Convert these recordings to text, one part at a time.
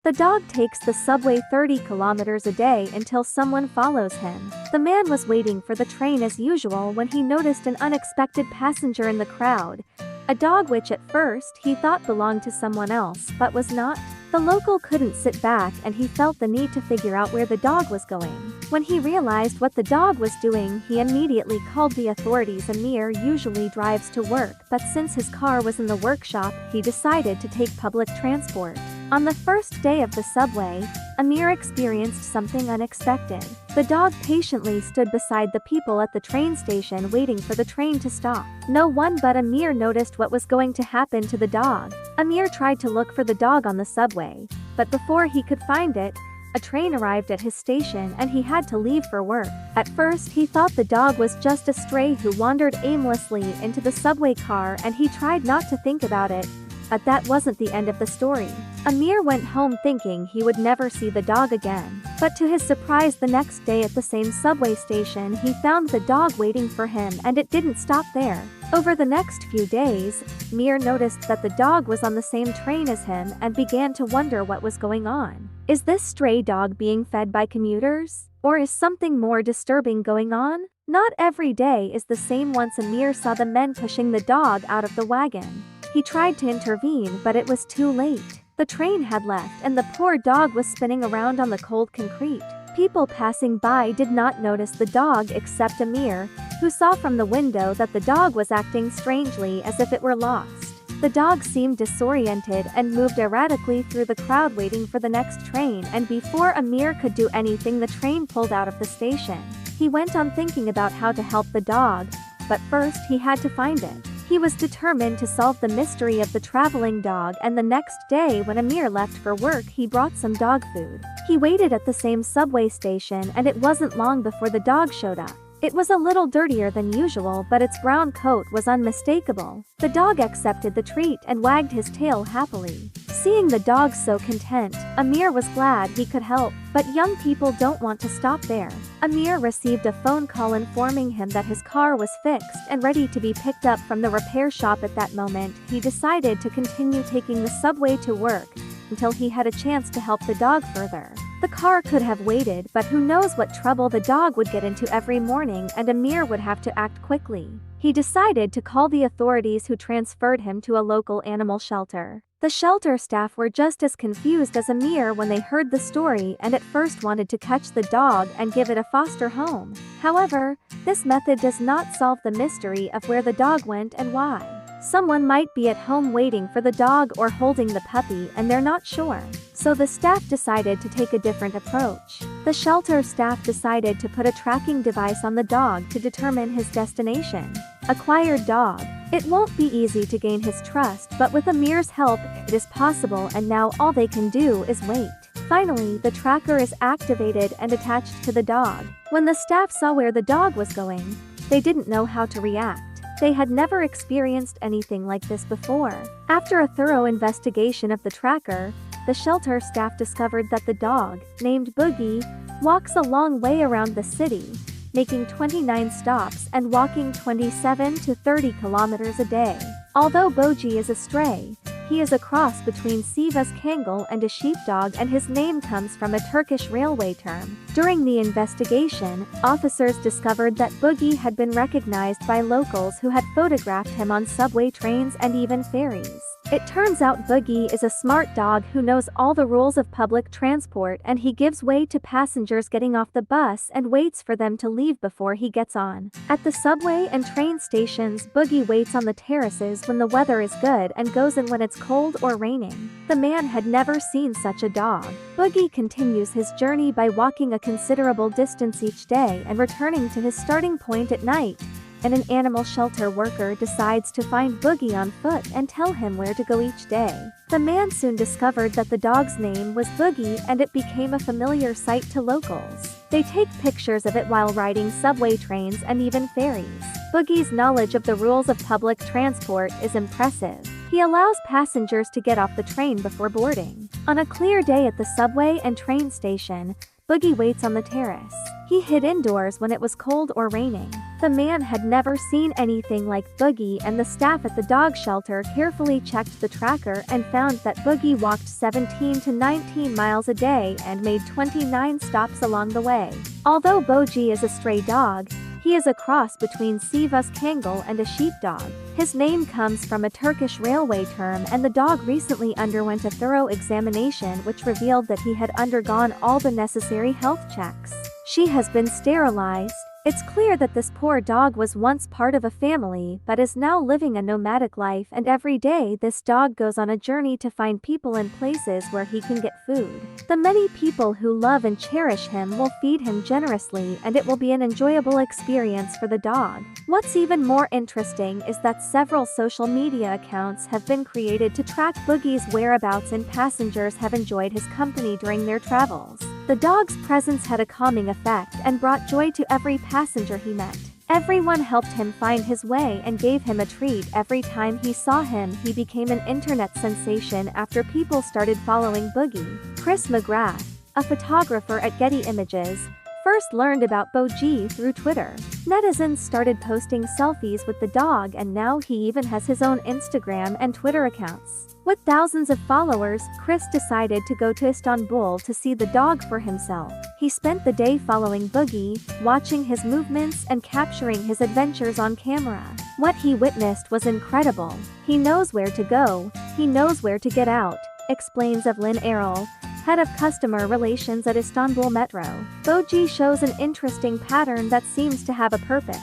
The dog takes the subway 30 kilometers a day until someone follows him. The man was waiting for the train as usual when he noticed an unexpected passenger in the crowd, a dog which at first he thought belonged to someone else but was not. The local couldn't sit back and he felt the need to figure out where the dog was going. When he realized what the dog was doing, he immediately called the authorities. Amir usually drives to work, but since his car was in the workshop, he decided to take public transport. On the first day of the subway, Amir experienced something unexpected. The dog patiently stood beside the people at the train station waiting for the train to stop. No one but Amir noticed what was going to happen to the dog. Amir tried to look for the dog on the subway, but before he could find it, a train arrived at his station and he had to leave for work. At first he thought the dog was just a stray who wandered aimlessly into the subway car and he tried not to think about it. But that wasn't the end of the story. Amir went home thinking he would never see the dog again. But to his surprise, the next day at the same subway station he found the dog waiting for him, and it didn't stop there. Over the next few days, Amir noticed that the dog was on the same train as him and began to wonder what was going on. Is this stray dog being fed by commuters? Or is something more disturbing going on? Not every day is the same. Once Amir saw the men pushing the dog out of the wagon. He tried to intervene, but it was too late. The train had left and the poor dog was spinning around on the cold concrete. People passing by did not notice the dog except Amir, who saw from the window that the dog was acting strangely as if it were lost. The dog seemed disoriented and moved erratically through the crowd waiting for the next train, and before Amir could do anything, the train pulled out of the station. He went on thinking about how to help the dog, but first he had to find it. He was determined to solve the mystery of the traveling dog, and the next day when Amir left for work he brought some dog food. He waited at the same subway station and it wasn't long before the dog showed up. It was a little dirtier than usual, but its brown coat was unmistakable. The dog accepted the treat and wagged his tail happily. Seeing the dog so content, Amir was glad he could help, but young people don't want to stop there. Amir received a phone call informing him that his car was fixed and ready to be picked up from the repair shop. At that moment, he decided to continue taking the subway to work until he had a chance to help the dog further. The car could have waited, but who knows what trouble the dog would get into every morning, and Amir would have to act quickly. He decided to call the authorities, who transferred him to a local animal shelter. The shelter staff were just as confused as Amir when they heard the story and at first wanted to catch the dog and give it a foster home. However, this method does not solve the mystery of where the dog went and why. Someone might be at home waiting for the dog or holding the puppy and they're not sure. So the staff decided to take a different approach. The shelter staff decided to put a tracking device on the dog to determine his destination. Acquired dog. It won't be easy to gain his trust, but with Amir's help, it is possible, and now all they can do is wait. Finally, the tracker is activated and attached to the dog. When the staff saw where the dog was going, they didn't know how to react. They had never experienced anything like this before. After a thorough investigation of the tracker, the shelter staff discovered that the dog, named Boogie, walks a long way around the city, making 29 stops and walking 27 to 30 kilometers a day. Although Boogie is a stray, he is a cross between Sivas Kangal and a sheepdog, and his name comes from a Turkish railway term. During the investigation, officers discovered that Boogie had been recognized by locals who had photographed him on subway trains and even ferries. It turns out Boogie is a smart dog who knows all the rules of public transport, and he gives way to passengers getting off the bus and waits for them to leave before he gets on. At the subway and train stations, Boogie waits on the terraces when the weather is good and goes in when it's cold or raining. The man had never seen such a dog. Boogie continues his journey by walking a considerable distance each day and returning to his starting point at night, and an animal shelter worker decides to find Boogie on foot and tell him where to go each day. The man soon discovered that the dog's name was Boogie, and it became a familiar sight to locals. They take pictures of it while riding subway trains and even ferries. Boogie's knowledge of the rules of public transport is impressive. He allows passengers to get off the train before boarding. On a clear day at the subway and train station, Boogie waits on the terrace. He hid indoors when it was cold or raining. The man had never seen anything like Boogie, and the staff at the dog shelter carefully checked the tracker and found that Boogie walked 17 to 19 miles a day and made 29 stops along the way. Although Boogie is a stray dog, he is a cross between Sivas Kangal and a sheepdog. His name comes from a Turkish railway term, and the dog recently underwent a thorough examination which revealed that he had undergone all the necessary health checks. She has been sterilized. It's clear that this poor dog was once part of a family but is now living a nomadic life, and every day this dog goes on a journey to find people and places where he can get food. The many people who love and cherish him will feed him generously, and it will be an enjoyable experience for the dog. What's even more interesting is that several social media accounts have been created to track Boogie's whereabouts, and passengers have enjoyed his company during their travels. The dog's presence had a calming effect and brought joy to every passenger he met. Everyone helped him find his way and gave him a treat every time he saw him. He became an internet sensation after people started following Boogie. Chris McGrath, a photographer at Getty Images, first learned about Boogie through Twitter. Netizens started posting selfies with the dog, and now he even has his own Instagram and Twitter accounts. With thousands of followers, Chris decided to go to Istanbul to see the dog for himself. He spent the day following Boogie, watching his movements and capturing his adventures on camera. What he witnessed was incredible. He knows where to go, he knows where to get out, explains Evelyn Errol, head of customer relations at Istanbul Metro. Boogie shows an interesting pattern that seems to have a purpose,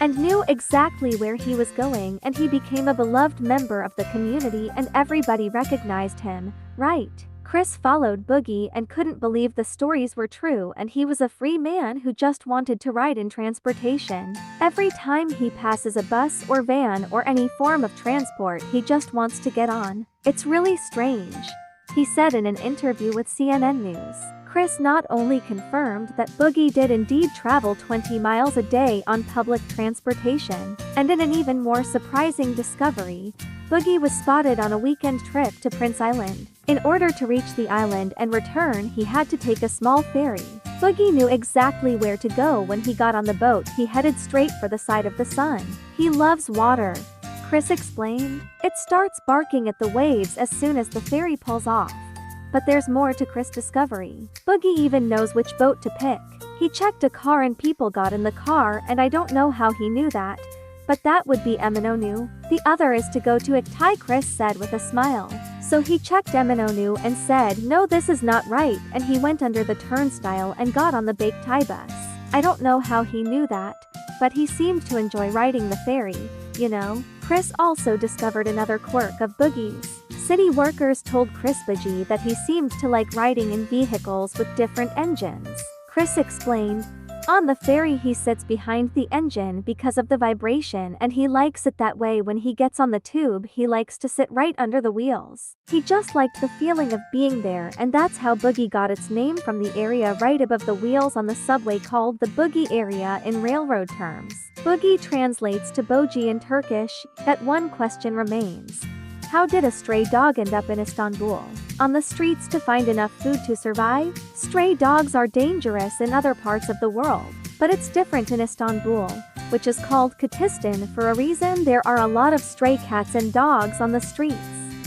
and knew exactly where he was going, and he became a beloved member of the community and everybody recognized him, right? Chris followed Boogie and couldn't believe the stories were true, and he was a free man who just wanted to ride in transportation. Every time he passes a bus or van or any form of transport, he just wants to get on. It's really strange, he said in an interview with CNN News. Chris not only confirmed that Boogie did indeed travel 20 miles a day on public transportation, and in an even more surprising discovery, Boogie was spotted on a weekend trip to Prince Island. In order to reach the island and return, he had to take a small ferry. Boogie knew exactly where to go. When he got on the boat, he headed straight for the side of the sun. He loves water, Chris explained. It starts barking at the waves as soon as the ferry pulls off. But there's more to Chris' discovery. Boogie even knows which boat to pick. He checked a car and people got in the car, and I don't know how he knew that, but that would be Eminonu. The other is to go to Iktai, Chris said with a smile. So he checked Eminonu and said, no, this is not right, and he went under the turnstile and got on the Baektai bus. I don't know how he knew that, but he seemed to enjoy riding the ferry, you know. Chris also discovered another quirk of Boogie's. City workers told Chris Boogie that he seemed to like riding in vehicles with different engines. Chris explained, on the ferry he sits behind the engine because of the vibration, and he likes it that way. When he gets on the tube, he likes to sit right under the wheels. He just liked the feeling of being there, and that's how Boogie got its name, from the area right above the wheels on the subway called the Boogie area in railroad terms. Boogie translates to Boji in Turkish, yet one question remains. How did a stray dog end up in Istanbul, on the streets to find enough food to survive? Stray dogs are dangerous in other parts of the world, but it's different in Istanbul, which is called Katistan for a reason. There are a lot of stray cats and dogs on the streets.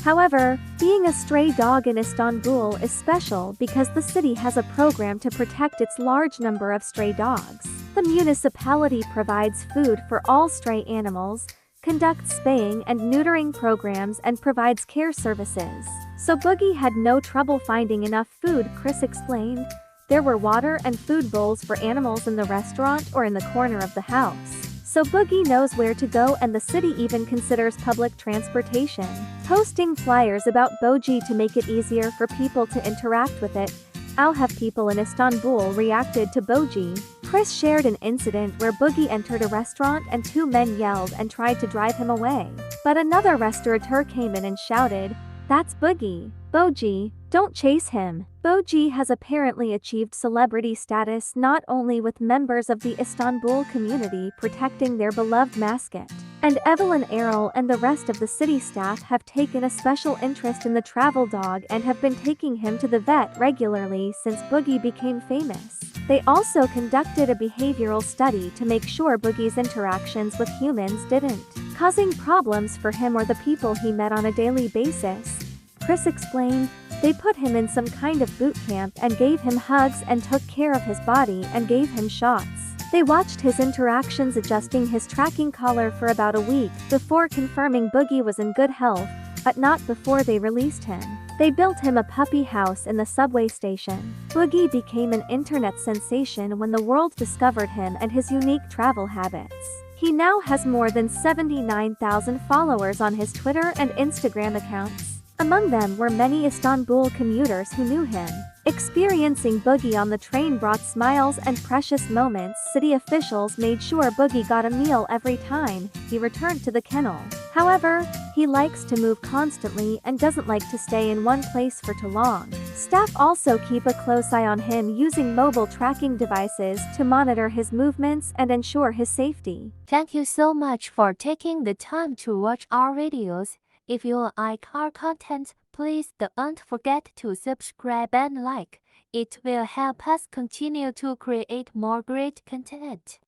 However, being a stray dog in Istanbul is special because the city has a program to protect its large number of stray dogs. The municipality provides food for all stray animals, conducts spaying and neutering programs, and provides care services. So Boogie had no trouble finding enough food, Chris explained. There were water and food bowls for animals in the restaurant or in the corner of the house. So Boogie knows where to go, and the city even considers public transportation, posting flyers about Boji to make it easier for people to interact with it. How have people in Istanbul reacted to Boji? Chris shared an incident where Boogie entered a restaurant and two men yelled and tried to drive him away. But another restaurateur came in and shouted, "That's Boogie. Boji, don't chase him." Boji has apparently achieved celebrity status, not only with members of the Istanbul community protecting their beloved mascot, and Evelyn Errol and the rest of the city staff have taken a special interest in the travel dog and have been taking him to the vet regularly since Boogie became famous. They also conducted a behavioral study to make sure Boogie's interactions with humans didn't causing problems for him or the people he met on a daily basis. Chris explained, they put him in some kind of boot camp and gave him hugs and took care of his body and gave him shots. They watched his interactions, adjusting his tracking collar for about a week before confirming Boogie was in good health, but not before they released him. They built him a puppy house in the subway station. Boogie became an internet sensation when the world discovered him and his unique travel habits. He now has more than 79,000 followers on his Twitter and Instagram accounts. Among them were many Istanbul commuters who knew him. Experiencing Boogie on the train brought smiles and precious moments. City officials made sure Boogie got a meal every time he returned to the kennel. However, he likes to move constantly and doesn't like to stay in one place for too long. Staff also keep a close eye on him using mobile tracking devices to monitor his movements and ensure his safety. Thank you so much for taking the time to watch our videos. If you like our content, please don't forget to subscribe and like. It will help us continue to create more great content.